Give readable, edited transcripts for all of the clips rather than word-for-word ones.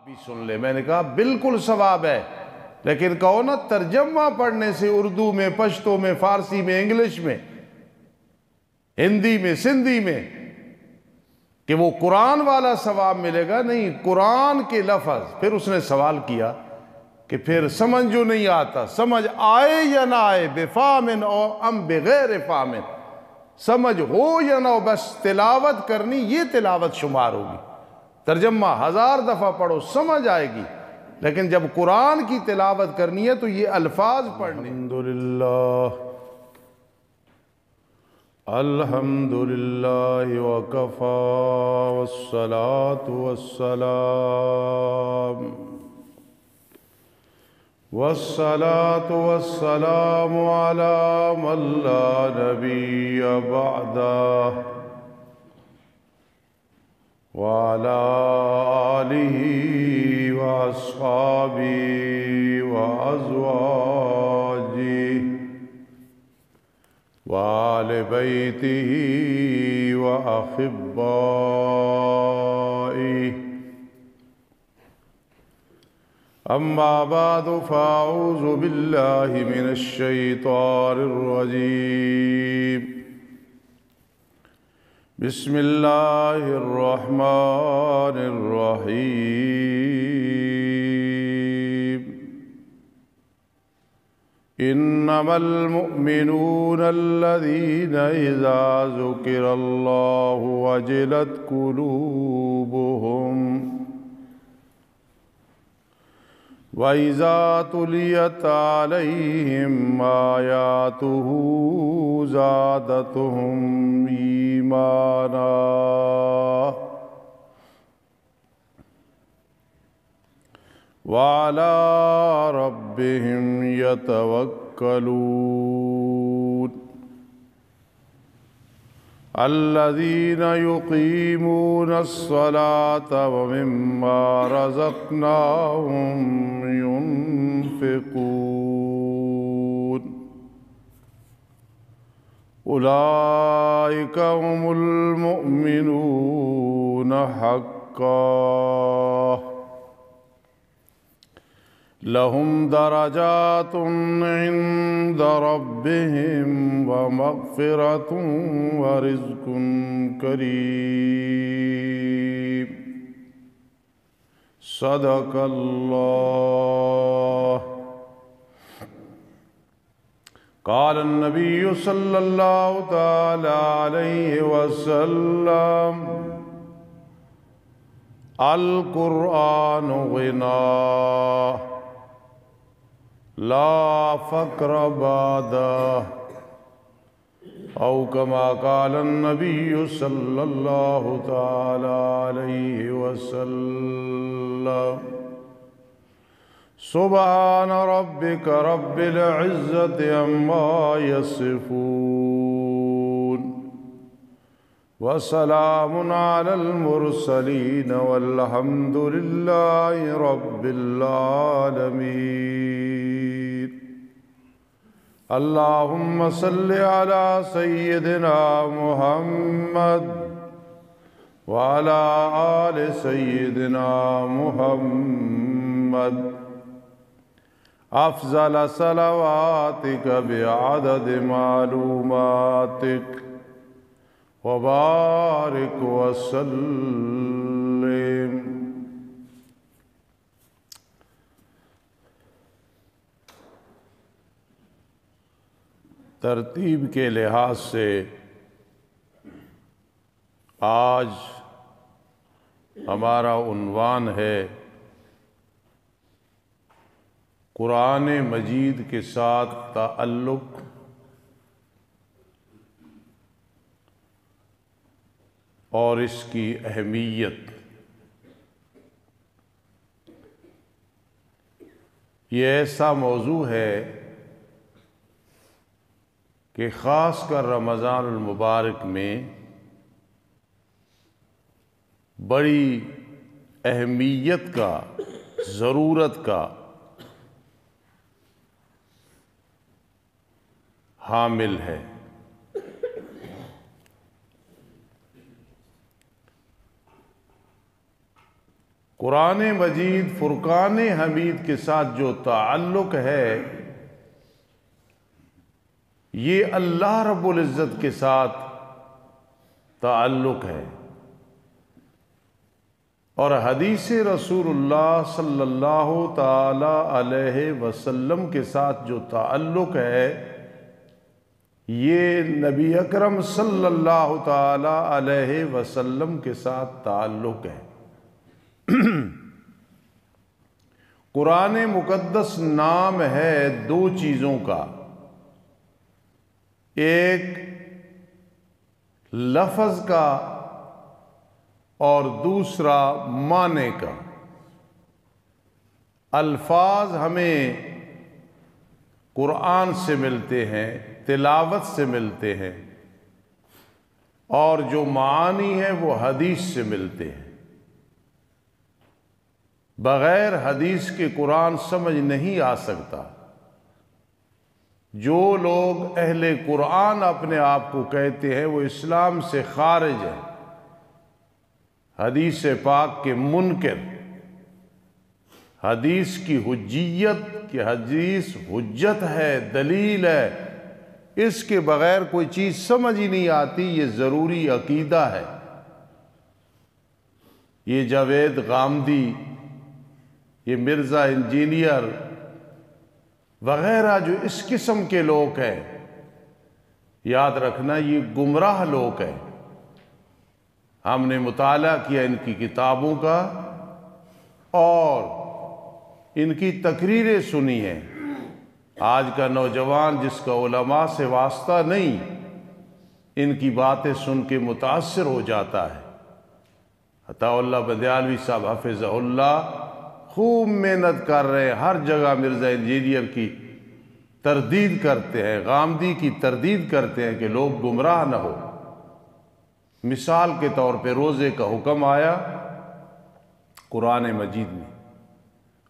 بھی سن لے۔ میں نے کہا بالکل ثواب ہے، لیکن کہو نا ترجمہ پڑھنے سے اردو میں، پشتو میں، فارسی میں، انگلش میں، ہندی میں، سندھی میں، کہ وہ قرآن والا ثواب ملے گا، نہیں، قرآن کے لفظ۔ پھر اس نے سوال کیا کہ پھر سمجھ جو نہیں آتا، سمجھ آئے یا نہ آئے، بفامن او ام بغیر فامن، سمجھ ہو یا نہ ہو، بس تلاوت کرنی، یہ تلاوت شمار ہوگی۔ ترجمہ 1000 دفعہ پڑھو سمجھ آئے گی، لیکن جب قرآن کی تلاوت کرنی ہے تو یہ الفاظ پڑھنے۔ الحمدللہ الحمدللہ وکفا والصلاة والسلام علی من لا نبی بعدہ وعلى آلہ وأصحابہ وأزواجہ وآل بیتہ وأحبائہ، اما بعد فاعوذ باللہ من الشیطان الرجیم، بسم اللہ الرحمن الرحیم، انما المؤمنون الذین اذا ذکر اللہ وجلت قلوبهم وَإِذَا تُلِيَتْ عَلَيْهِمْ آيَاتُهُ زَادَتْهُمْ إِيمَانًا وَعَلَى رَبِّهِمْ يَتَوَكَّلُونَ، الذين يقيمون الصلاة ومما رزقناهم ينفقون، أولئك هم المؤمنون حقا، لهم درجات عند ربهم ومغفرة ورزق كريم، صدق الله۔ قال النبي صلى الله تعالى عليه وسلم: القرآن غنى لا فقر بعده، او كما قال النبي صلى الله تعالى عليه وسلم: سبحان ربك رب العزة عما يصفون، وسلام على المرسلين والحمد لله رب العالمين۔ اللهم صل على سيدنا محمد وعلى آل سيدنا محمد، أفضل صلواتك بعدد معلوماتك، وبارك وسلم۔ ترتیب کے لحاظ سے آج ہمارا عنوان ہے قرآن مجید کے ساتھ تعلق اور اس کی اہمیت۔ یہ ایسا موضوع ہے کہ خاص کر رمضان المبارک میں بڑی اہمیت کا، ضرورت کا حامل ہے۔ قرآن مجید فرقان حمید کے ساتھ جو تعلق ہے یہ اللہ رب العزت کے ساتھ تعلق ہے، اور حدیث رسول اللہ صلی اللہ تعالی علیہ وسلم کے ساتھ جو تعلق ہے یہ نبی اکرم صلی اللہ تعالی علیہ وسلم کے ساتھ تعلق ہے۔ قرآن مقدس نام ہے دو چیزوں کا، ایک لفظ کا اور دوسرا معنی کا۔ الفاظ ہمیں قرآن سے ملتے ہیں، تلاوت سے ملتے ہیں، اور جو معانی ہیں وہ حدیث سے ملتے ہیں۔ بغیر حدیث کے قرآن سمجھ نہیں آ سکتا۔ جو لوگ اہل قرآن اپنے آپ کو کہتے ہیں وہ اسلام سے خارج ہیں، حدیث پاک کے منکر، حدیث کی حجیت کہ حدیث حجت ہے، دلیل ہے، اس کے بغیر کوئی چیز سمجھ ہی نہیں آتی، یہ ضروری عقیدہ ہے۔ یہ جاوید غامدی، یہ مرزا انجینئر وغیرہ جو اس قسم کے لوگ ہیں، یاد رکھنا یہ گمراہ لوگ ہیں۔ ہم نے مطالعہ کیا ان کی کتابوں کا اور ان کی تقریریں سنی ہیں۔ آج کا نوجوان جس کا علماء سے واسطہ نہیں، ان کی باتیں سن کے متاثر ہو جاتا ہے۔ عطا اللہ بندیالوی صاحب حفظہ اللہ خوب محنت کر رہے ہیں، ہر جگہ مرزا انجینئر کی تردید کرتے ہیں، غامدی کی تردید کرتے ہیں کہ لوگ گمراہ نہ ہو۔ مثال کے طور پہ روزے کا حکم آیا قرآن مجید میں۔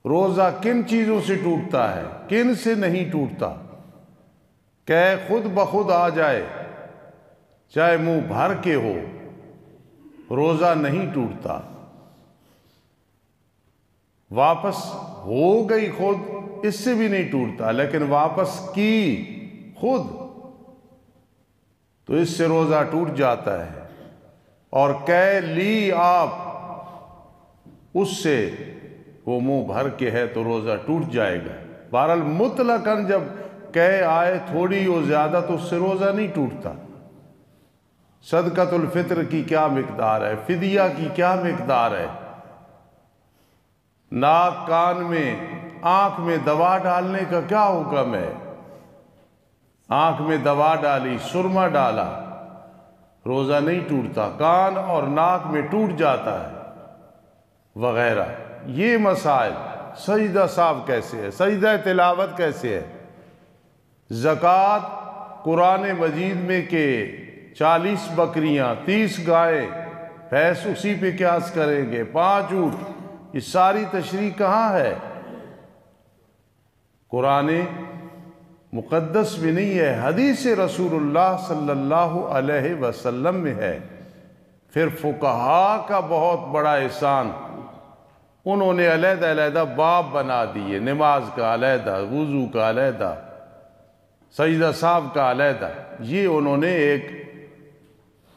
روزہ کن چیزوں سے ٹوٹتا ہے، کن سے نہیں ٹوٹتا؟ کہ خود بخود آ جائے، چاہے منہ بھر کے ہو، روزہ نہیں ٹوٹتا۔ واپس ہو گئی خود، اس سے بھی نہیں ٹوٹتا، لیکن واپس کی خود تو اس سے روزہ ٹوٹ جاتا ہے، اور کہہ لی آپ اس سے وہ منہ بھر کے ہے تو روزہ ٹوٹ جائے گا۔ بہرحال مطلقاً جب کہہ آئے تھوڑی اور زیادہ تو اس سے روزہ نہیں ٹوٹتا۔ صدقۃ الفطر کی کیا مقدار ہے، فدیہ کی کیا مقدار ہے، ناک کان میں آنکھ میں دوا ڈالنے کا کیا حکم ہے، آنکھ میں دوا ڈالی، سرما ڈالا، روزہ نہیں ٹوٹتا، کان اور ناک میں ٹوٹ جاتا ہے وغیرہ۔ یہ مسائل، سجدہ صاحب کیسے ہے، سجدہ تلاوت کیسے ہے، زکوٰۃ قرآن مجید میں کہ 40 بکریاں 30 گائیں بھینس اسی پہ قیاس کریں گے، 5 اونٹ، یہ ساری تشریح کہاں ہے؟ قرآن مقدس میں نہیں ہے، حدیث رسول اللہ صلی اللہ علیہ وسلم میں ہے۔ پھر فقہا کا بہت بڑا احسان، انہوں نے علیحدہ علیحدہ باب بنا دیے، نماز کا علیحدہ، وضو کا علیحدہ، سجدہ صاحب کا علیحدہ۔ یہ انہوں نے ایک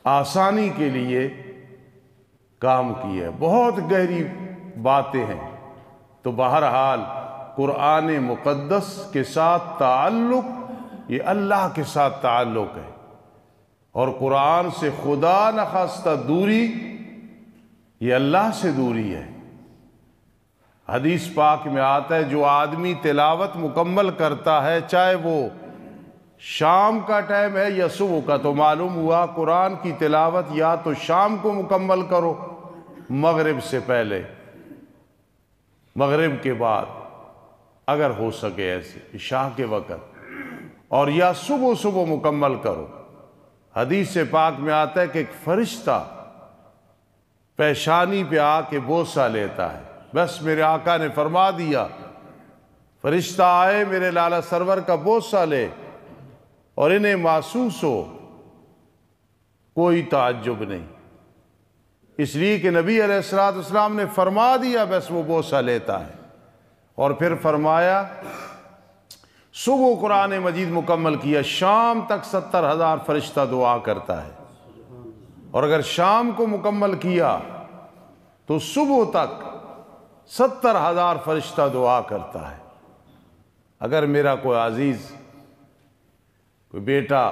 آسانی کے لیے کام کیا ہے، بہت گہری باتیں ہیں۔ تو بہرحال قرآن مقدس کے ساتھ تعلق یہ اللہ کے ساتھ تعلق ہے، اور قرآن سے خدا نخواستہ دوری یہ اللہ سے دوری ہے۔ حدیث پاک میں آتا ہے جو آدمی تلاوت مکمل کرتا ہے، چاہے وہ شام کا ٹائم ہے یا صبح کا، تو معلوم ہوا قرآن کی تلاوت یا تو شام کو مکمل کرو مغرب سے پہلے، مغرب کے بعد اگر ہو سکے ایسے عشاء کے وقت، اور یا صبح مکمل کرو۔ حدیث پاک میں آتا ہے کہ ایک فرشتہ پیشانی پہ آ کے بوسہ لیتا ہے، بس میرے آقا نے فرما دیا، فرشتہ آئے میرے لالا سرور کا بوسہ لے، اور انہیں محسوس ہو، کوئی تعجب نہیں، اس لیے کہ نبی علیہ السلام نے فرما دیا بس وہ بوسہ لیتا ہے۔ اور پھر فرمایا صبح قرآن مجید مکمل کیا، شام تک 70,000 فرشتہ دعا کرتا ہے، اور اگر شام کو مکمل کیا تو صبح تک 70,000 فرشتہ دعا کرتا ہے۔ اگر میرا کوئی عزیز، کوئی بیٹا،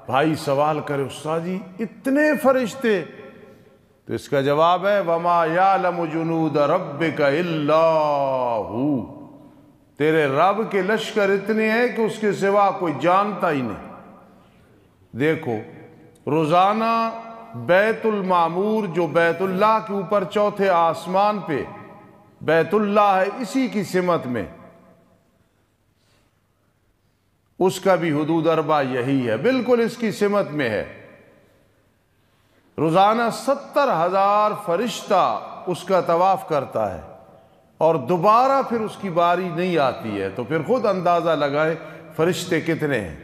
بھائی سوال کرے استاد جی اتنے فرشتے، تو اس کا جواب ہے وَمَا يَعْلَمُ جُنُودَ رَبِّكَ إِلَّا هُوَ، تیرے رب کے لشکر اتنے ہیں کہ اس کے سوا کوئی جانتا ہی نہیں۔ دیکھو روزانہ بیت المعمور جو بیت اللہ کے اوپر چوتھے آسمان پہ بیت اللہ ہے، اسی کی سمت میں اس کا بھی حدود اربع یہی ہے، بالکل اس کی سمت میں ہے۔ روزانہ 70,000 فرشتہ اس کا طواف کرتا ہے، اور دوبارہ پھر اس کی باری نہیں آتی ہے، تو پھر خود اندازہ لگائیں فرشتے کتنے ہیں۔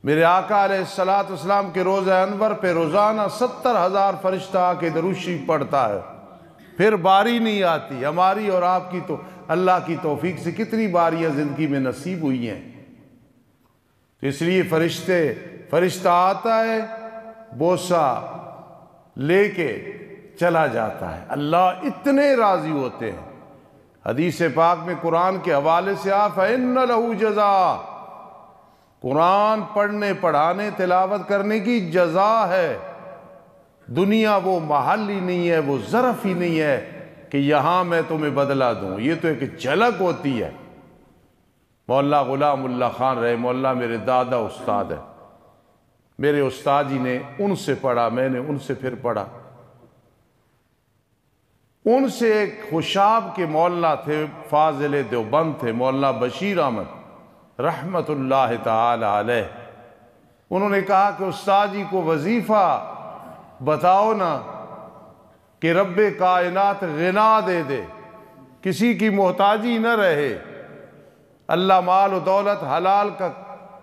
میرے آقا علیہ السلام کے روزہ انور پہ روزانہ 70,000 فرشتہ آ کے درود شریف پڑھتا ہے، پھر باری نہیں آتی۔ ہماری اور آپ کی تو اللہ کی توفیق سے کتنی باریاں زندگی میں نصیب ہوئی ہیں۔ تو اس لیے فرشتہ آتا ہے، بوسہ لے کے چلا جاتا ہے، اللہ اتنے راضی ہوتے ہیں۔ حدیث پاک میں قرآن کے حوالے سے فَإِنَّ لَهُ جَزَاءً، قرآن پڑھنے پڑھانے تلاوت کرنے کی جزا ہے۔ دنیا وہ محل ہی نہیں ہے، وہ ظرف ہی نہیں ہے کہ یہاں میں تمہیں بدلہ دوں، یہ تو ایک جھلک ہوتی ہے۔ مولانا غلام اللہ خان رحمہ اللہ میرے دادا استاد ہیں، میرے استاد جی نے ان سے پڑھا، میں نے ان سے پھر پڑھا۔ ان سے ایک خوشاب کے مولانا تھے، فاضل دیوبند تھے، مولانا بشیر احمد رحمت اللہ تعالی علیہ۔ انہوں نے کہا کہ استاد جی کو وظیفہ بتاؤ نا کہ رب کائنات غنا دے دے، کسی کی محتاجی نہ رہے، اللہ مال و دولت حلال کا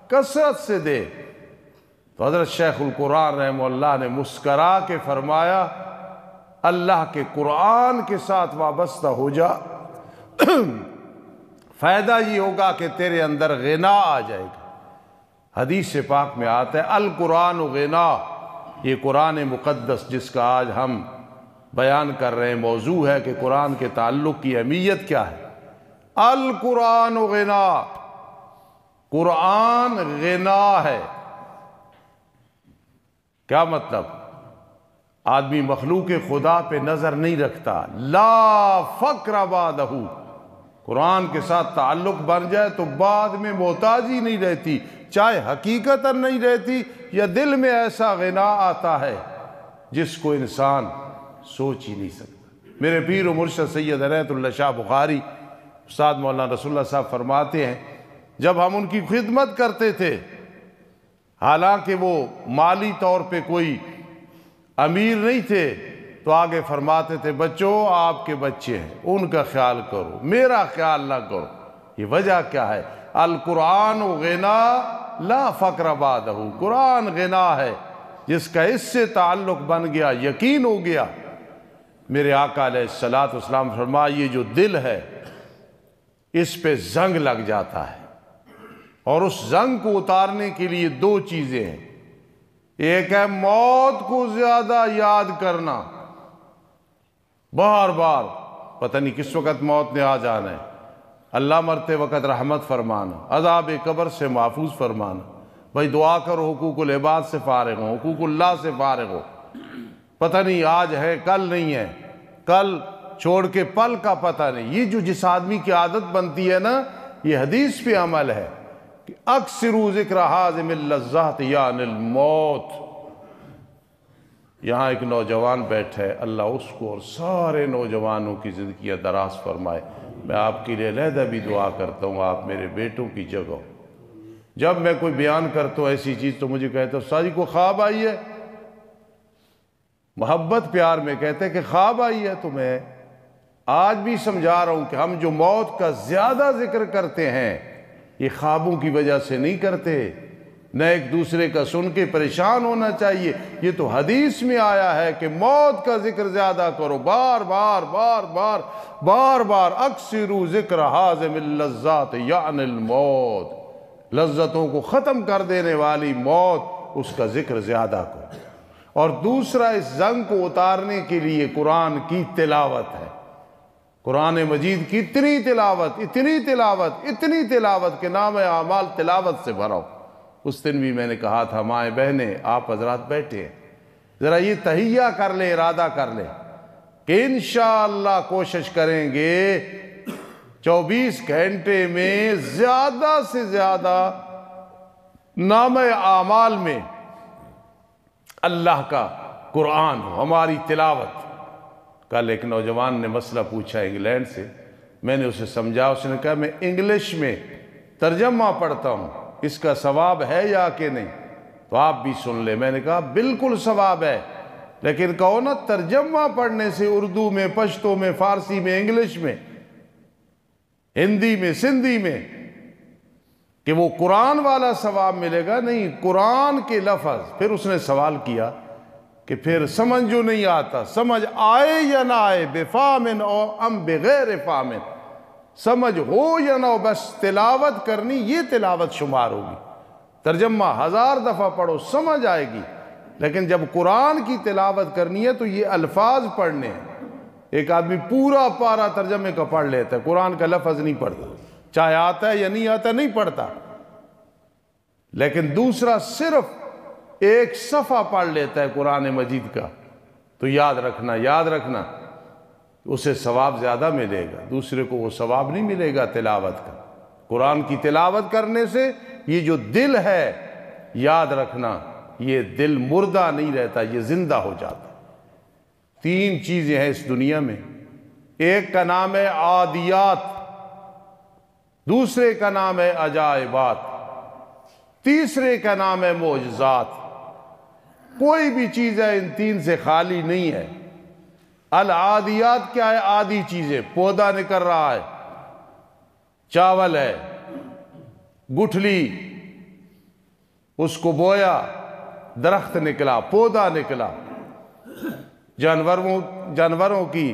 کثرت سے دے۔ تو حضرت شیخ القرآن رحمہ اللہ نے مسکرا کے فرمایا اللہ کے قرآن کے ساتھ وابستہ ہو جا، فائدہ یہ ہوگا کہ تیرے اندر غنا آ جائے گا۔ حدیث پاک میں آتا ہے القرآن غنا، یہ قرآن مقدس جس کا آج ہم بیان کر رہے ہیں موضوع ہے کہ قرآن کے تعلق کی اہمیت کیا ہے۔ القرآن غنا، قرآن غنا ہے۔ کیا مطلب؟ آدمی مخلوق خدا پہ نظر نہیں رکھتا، لا فقر بعدہ، قرآن کے ساتھ تعلق بن جائے تو بعد میں محتاجی نہیں رہتی، چاہے حقیقتاً نہیں رہتی یا دل میں ایسا غنا آتا ہے جس کو انسان سوچ ہی نہیں سکتا۔ میرے پیر و مرشد سید عنایت اللہ شاہ بخاری استاد مولانا رسول اللہ صاحب فرماتے ہیں جب ہم ان کی خدمت کرتے تھے، حالانکہ وہ مالی طور پہ کوئی امیر نہیں تھے، تو آگے فرماتے تھے بچوں آپ کے بچے ہیں، ان کا خیال کرو، میرا خیال نہ کرو۔ یہ وجہ کیا ہے؟ القرآن غنا لا فقر بعدہ، قرآن غنا ہے جس کا اس سے تعلق بن گیا، یقین ہو گیا۔ میرے آقا علیہ السلام فرمایا یہ جو دل ہے اس پہ زنگ لگ جاتا ہے، اور اس زنگ کو اتارنے کے لیے دو چیزیں ہیں۔ ایک ہے موت کو زیادہ یاد کرنا، بار بار پتہ نہیں کس وقت موت نے آ جانا ہے، اللہ مرتے وقت رحمت فرمانا، عذاب قبر سے محفوظ فرمانا۔ بھائی دعا کرو حقوق العباد سے فارغ ہو، حقوق اللہ سے فارغ ہو، پتہ نہیں آج ہے کل نہیں ہے، کل چھوڑ کے پل کا پتہ نہیں۔ یہ جو جس آدمی کی عادت بنتی ہے نا، یہ حدیث پہ عمل ہے کہ اکثروا ذکر حازم اللذات یعنی الموت۔ یہاں ایک نوجوان بیٹھا ہے، اللہ اس کو اور سارے نوجوانوں کی زندگیاں دراز فرمائے۔ میں آپ کے لیے علیحدہ بھی دعا کرتا ہوں، آپ میرے بیٹوں کی جگہ ہو۔ جب میں کوئی بیان کرتا ہوں ایسی چیز تو مجھے کہتا ہوں استاد جی کو خواب آئی ہے، محبت پیار میں کہتے ہیں کہ خواب آئی ہے، تو میں آج بھی سمجھا رہا ہوں کہ ہم جو موت کا زیادہ ذکر کرتے ہیں یہ خوابوں کی وجہ سے نہیں کرتے، نہ ایک دوسرے کا سن کے پریشان ہونا چاہیے۔ یہ تو حدیث میں آیا ہے کہ موت کا ذکر زیادہ کرو، بار بار بار بار بار بار اکثروا ذکر حازم اللذات یعنی الموت، لذتوں کو ختم کر دینے والی موت، اس کا ذکر زیادہ کرو۔ اور دوسرا، اس زنگ کو اتارنے کے لیے قرآن کی تلاوت ہے۔ قرآن مجید کی اتنی تلاوت اتنی تلاوت اتنی تلاوت کہ نام اعمال تلاوت سے بھرو۔ اس دن بھی میں نے کہا تھا مائیں بہنیں آپ حضرات بیٹھے ہیں، ذرا یہ تہیہ کر لیں، ارادہ کر لیں کہ انشاءاللہ کوشش کریں گے 24 گھنٹے میں زیادہ سے زیادہ نام اعمال میں اللہ کا قرآن ہو، ہماری تلاوت۔ کل ایک نوجوان نے مسئلہ پوچھا انگلینڈ سے، میں نے اسے سمجھا، اس نے کہا میں انگلش میں ترجمہ پڑھتا ہوں، اس کا ثواب ہے یا کہ نہیں؟ تو آپ بھی سن لیں۔ میں نے کہا بالکل ثواب ہے، لیکن کہو نا ترجمہ پڑھنے سے اردو میں، پشتو میں، فارسی میں، انگلش میں، ہندی میں، سندھی میں، کہ وہ قرآن والا ثواب ملے گا؟ نہیں، قرآن کے لفظ۔ پھر اس نے سوال کیا کہ پھر سمجھ جو نہیں آتا، سمجھ آئے یا نہ آئے، بفامن او ام بغیر فامن، سمجھ ہو یا نہ ہو، بس تلاوت کرنی، یہ تلاوت شمار ہوگی۔ ترجمہ 1000 دفعہ پڑھو سمجھ آئے گی، لیکن جب قرآن کی تلاوت کرنی ہے تو یہ الفاظ پڑھنے ہیں۔ ایک آدمی پورا پارا ترجمے کا پڑھ لیتا ہے، قرآن کا لفظ نہیں پڑھتا، چاہے آتا ہے یا نہیں آتا نہیں پڑھتا۔ لیکن دوسرا صرف ایک صفحہ پڑھ لیتا ہے قرآن مجید کا، تو یاد رکھنا اسے ثواب زیادہ ملے گا، دوسرے کو وہ ثواب نہیں ملے گا تلاوت کا۔ قرآن کی تلاوت کرنے سے یہ جو دل ہے، یاد رکھنا، یہ دل مردہ نہیں رہتا، یہ زندہ ہو جاتا۔ 3 چیزیں ہیں اس دنیا میں، ایک کا نام ہے عادیات، دوسرے کا نام ہے عجائبات، تیسرے کا نام ہے معجزات۔ کوئی بھی چیز ہے ان 3 سے خالی نہیں ہے۔ العادیات کیا ہے؟ عادی چیزیں، پودا نکل رہا ہے، چاول ہے، گٹھلی، اس کو بویا، درخت نکلا، پودا نکلا، جانوروں کی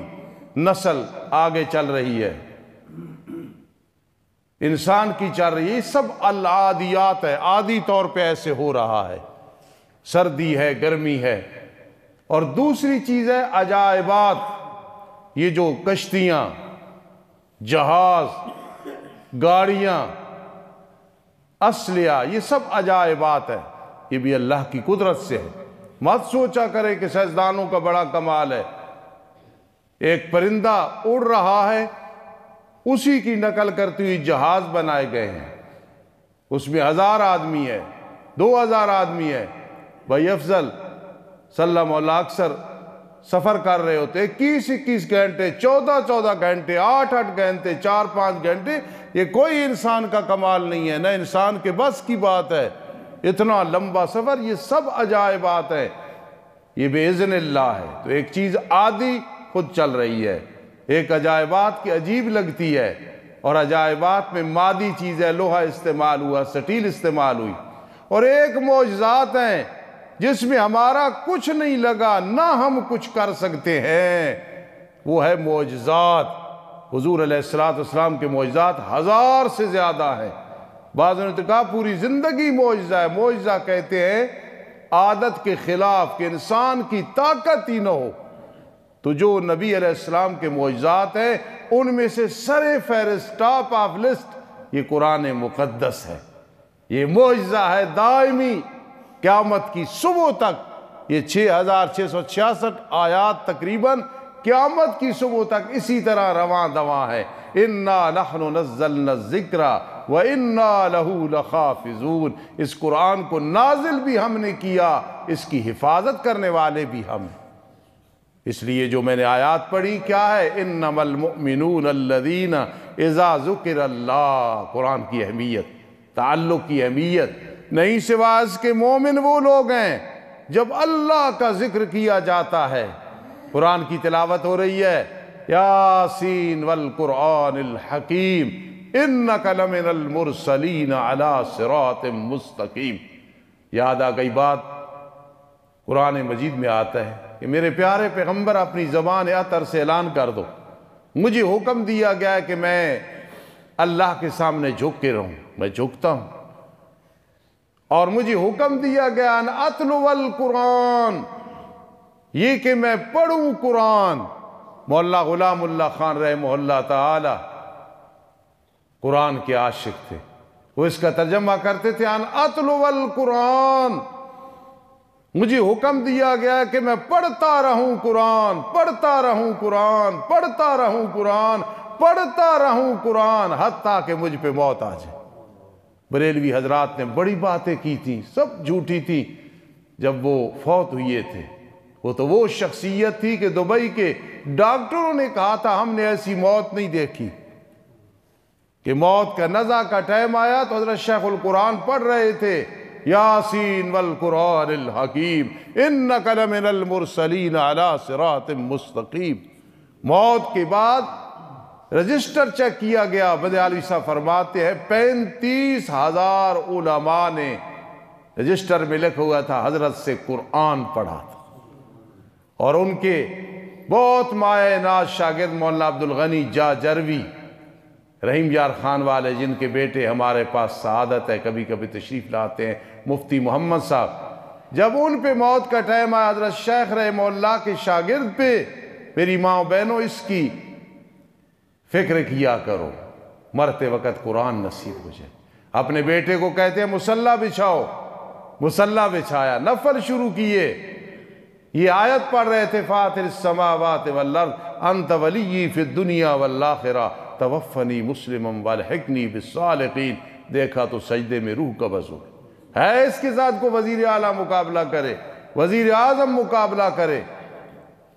نسل آگے چل رہی ہے، انسان کی چل رہی ہے، یہ سب العادیات ہے، عادی طور پہ ایسے ہو رہا ہے، سردی ہے، گرمی ہے۔ اور دوسری چیز ہے عجائبات، یہ جو کشتیاں، جہاز، گاڑیاں، اسلحہ، یہ سب عجائبات ہیں، یہ بھی اللہ کی قدرت سے ہے۔ مت سوچا کرے کہ سائنسدانوں کا بڑا کمال ہے، ایک پرندہ اڑ رہا ہے، اسی کی نقل کرتی ہوئی جہاز بنائے گئے ہیں، اس میں 1000 آدمی ہے، 2000 آدمی ہے۔ بھائی افضل صلی اللہ علیہ وسلم اکثر سفر کر رہے ہوتے، 21 گھنٹے، 14 گھنٹے، 8 گھنٹے، 4-5 گھنٹے، یہ کوئی انسان کا کمال نہیں ہے، نہ انسان کے بس کی بات ہے اتنا لمبا سفر۔ یہ سب عجائبات ہیں، یہ باذن اللہ ہے۔ تو ایک چیز عادی خود چل رہی ہے، ایک عجائبات کی عجیب لگتی ہے، اور عجائبات میں مادی چیز ہے، لوہا استعمال ہوا، سٹیل استعمال ہوئی، اور ایک معجزات ہیں جس میں ہمارا کچھ نہیں لگا، نہ ہم کچھ کر سکتے ہیں، وہ ہے معجزات۔ حضور علیہ السلام کے معجزات 1000 سے زیادہ ہیں۔ بعضوں نے کہا پوری زندگی معجزہ ہے۔ معجزہ کہتے ہیں عادت کے خلاف، کہ انسان کی طاقت ہی نہ ہو۔ تو جو نبی علیہ السلام کے معجزات ہیں، ان میں سے سر فہرست، ٹاپ آف لسٹ، یہ قرآن مقدس ہے۔ یہ معجزہ ہے دائمی، قیامت کی صبح تک یہ 6666 آیات تقریباً قیامت کی صبح تک اسی طرح رواں دواں ہے۔ اِنَّا نَحْنُ نَزَّلْنَا الذِّكْرَ وَإِنَّا لَهُ لَحَافِظُونَ، اس قرآن کو نازل بھی ہم نے کیا، اس کی حفاظت کرنے والے بھی ہم ہیں۔ اس لیے جو میں نے آیات پڑھی کیا ہے؟ اِنَّمَا الْمُؤْمِنُونَ الَّذِينَ اِذَا ذُكِرَ اللَّهُ، قرآن کی اہمیت، تعلق کی اہمیت نہیں سوا اس کے مومن وہ لوگ ہیں جب اللہ کا ذکر کیا جاتا ہے، قرآن کی تلاوت ہو رہی ہے، یاسین والقرآن الحکیم انک لمن المرسلین علی صراط مستقیم، یاد آ گئی بات، قرآن مجید میں آتا ہے کہ میرے پیارے پیغمبر اپنی زبان اطہر سے اعلان کر دو، مجھے حکم دیا گیا ہے کہ میں اللہ کے سامنے جھک کے رہوں، میں جھکتا ہوں، اور مجھے حکم دیا گیا ان اتلو القرآن، یہ کہ میں پڑھوں قرآن۔ مولا غلام اللہ خان رحمہ اللہ تعالی قرآن کے عاشق تھے، وہ اس کا ترجمہ کرتے تھے ان اتلو القرآن، مجھے حکم دیا گیا کہ میں پڑھتا رہوں قرآن، پڑھتا رہوں قرآن، پڑھتا رہوں قرآن، پڑھتا رہوں قرآن، حتیٰ کہ مجھ پہ موت آ جائے۔ بریلوی حضرات نے بڑی باتیں کی تھیں، سب جھوٹی تھی جب وہ فوت ہوئے تھے۔ وہ تو وہ شخصیت تھی کہ دبئی کے ڈاکٹروں نے کہا تھا ہم نے ایسی موت نہیں دیکھی، کہ موت کا نزع کا ٹائم آیا تو حضرت شیخ القرآن پڑھ رہے تھے، یاسین والقرآن الحکیم انک لمن المرسلین علی صراط مستقیم۔ موت کے بعد رجسٹر چیک کیا گیا، بدر علی صاحب فرماتے ہیں 35,000 علماء نے رجسٹر میں لکھا ہوا تھا حضرت سے قرآن پڑھا تھا، اور ان کے بہت مایہ ناز شاگرد مولانا عبدالغنی جاجروی رحیم یار خان والے، جن کے بیٹے ہمارے پاس سعادت ہے کبھی کبھی تشریف لاتے ہیں، مفتی محمد صاحب، جب ان پہ موت کا ٹائم آیا حضرت شیخ رحمہ اللہ کے شاگرد پہ، میری ماں بہنوں اس کی فکر کیا کرو، مرتے وقت قرآن نصیب ہو جائے۔ اپنے بیٹے کو کہتے ہیں مصلی بچھاؤ، مصلی بچھایا، نفل شروع کیے، یہ آیت پڑھ رہے تھے فاطر السماوات والارض انت ولی فی الدنیا والآخرہ توفنی مسلما والحقنی بالصالحین، دیکھا تو سجدے میں روح قبض ہو گئی۔ ہے اس کے ساتھ کو وزیر اعلیٰ مقابلہ کرے، وزیر اعظم مقابلہ کرے،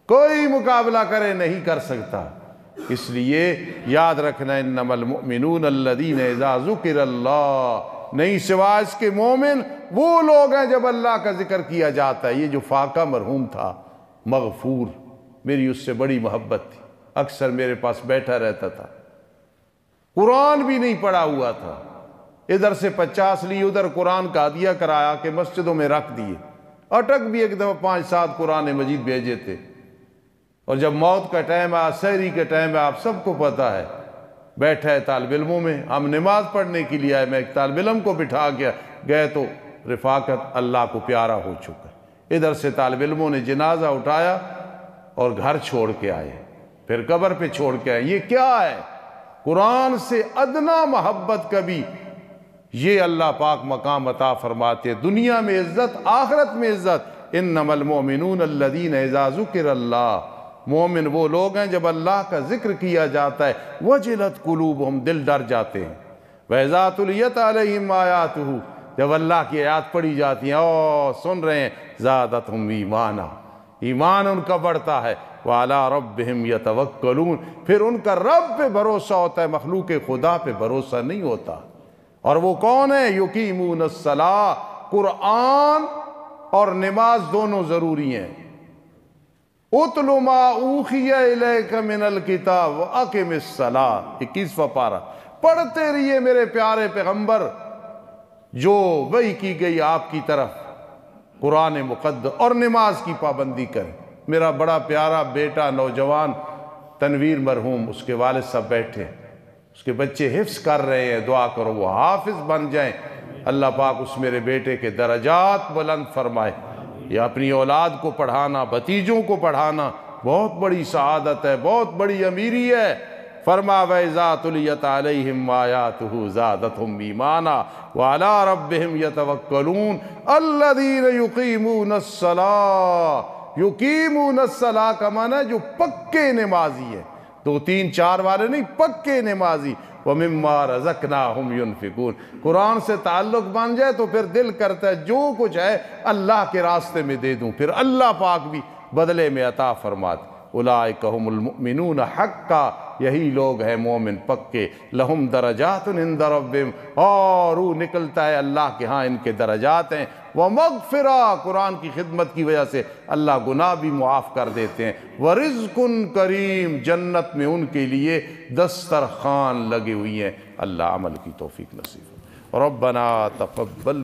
کوئی مقابلہ کرے نہیں کر سکتا۔ اس لیے یاد رکھنا انما المؤمنون الذین اذا ذکر اللہ، نہیں سوا اس کے مومن وہ لوگ ہیں جب اللہ کا ذکر کیا جاتا ہے۔ یہ جو فاقہ مرحوم تھا مغفور، میری اس سے بڑی محبت تھی، اکثر میرے پاس بیٹھا رہتا تھا، قرآن بھی نہیں پڑھا ہوا تھا، ادھر سے 50 لی، ادھر قرآن کا عطیہ کرایا کہ مسجدوں میں رکھ دیے، اٹک بھی ایک دفعہ 5-7 قرآن مجید بھیجے تھے۔ اور جب موت کا ٹائم ہے، سحری کا ٹائم ہے، آپ سب کو پتہ ہے، بیٹھا ہے طالب علموں میں، ہم نماز پڑھنے کے لیے آئے، میں ایک طالب علم کو بٹھا گئے تو رفاقت اللہ کو پیارا ہو چکا ہے۔ ادھر سے طالب علموں نے جنازہ اٹھایا اور گھر چھوڑ کے آئے، پھر قبر پہ چھوڑ کے آئے۔ یہ کیا ہے؟ قرآن سے ادنا محبت کبھی، یہ اللہ پاک مقام عطا فرماتے، دنیا میں عزت، آخرت میں عزت۔ انما المؤمنون الذین اذا ذکر اللہ، مومن وہ لوگ ہیں جب اللہ کا ذکر کیا جاتا ہے، وجلت قلوبہم، دل ڈر جاتے ہیں، وَإِذَا تُلِيَتْ عَلَيْهِمْ آیاتہ، جب اللہ کی آیات پڑھی جاتی ہیں، سن رہے ہیں، زادتہم ایمانا، ایمان ان کا بڑھتا ہے، وَعَلَىٰ رَبِّهِمْ يَتَوَكَّلُونَ، پھر ان کا رب پہ بھروسہ ہوتا ہے، مخلوق خدا پہ بھروسہ نہیں ہوتا۔ اور وہ کون ہے؟ یقیمون الصلاۃ، قرآن اور نماز دونوں ضروری ہیں۔ اتل ما اوحی الیک من الکتاب واقم الصلاۃ، 21واں پارہ، پڑھتے رہیے میرے پیارے پیغمبر جو وحی کی گئی آپ کی طرف، قرآن مقدس، اور نماز کی پابندی کریں۔ میرا بڑا پیارا بیٹا نوجوان تنویر مرحوم، اس کے والد صاحب بیٹھے، اس کے بچے حفظ کر رہے ہیں، دعا کرو وہ حافظ بن جائیں، اللہ پاک اس میرے بیٹے کے درجات بلند فرمائے۔ یہ اپنی اولاد کو پڑھانا، بھتیجوں کو پڑھانا بہت بڑی سعادت ہے، بہت بڑی امیری ہے۔ فرما وَإِذَا تُلِيَتْ عَلَيْهِمْ آیَاتُهُ زَادَتْهُمْ ایمانا وَعَلَىٰ رَبِّهِمْ يَتَوَكَّلُونَ الَّذِينَ يُقِيمُونَ الصَّلَاةَ، یقیمون الصلاۃ کا معنی ہے جو پکے نمازی ہے، 2-3-4 والے نہیں، پکے نمازی۔ وَمِمَّا رَزَقْنَاهُمْ يُنْفِقُونَ، قرآن سے تعلق بن جائے تو پھر دل کرتا ہے جو کچھ ہے اللہ کے راستے میں دے دوں، پھر اللہ پاک بھی بدلے میں عطا فرماتے۔ اولئک هم المؤمنون حقا، یہی لوگ ہیں مومن پکے۔ لہم درجات عند ربہم، اور وہ نکلتا ہے اللہ کے ہاں ان کے درجات ہیں۔ ومغفرہ، قرآن کی خدمت کی وجہ سے اللہ گناہ بھی معاف کر دیتے ہیں۔ ورزق کریم، جنت میں ان کے لیے دسترخوان لگے ہوئی ہیں۔ اللہ عمل کی توفیق نصیب۔ ربنا تقبل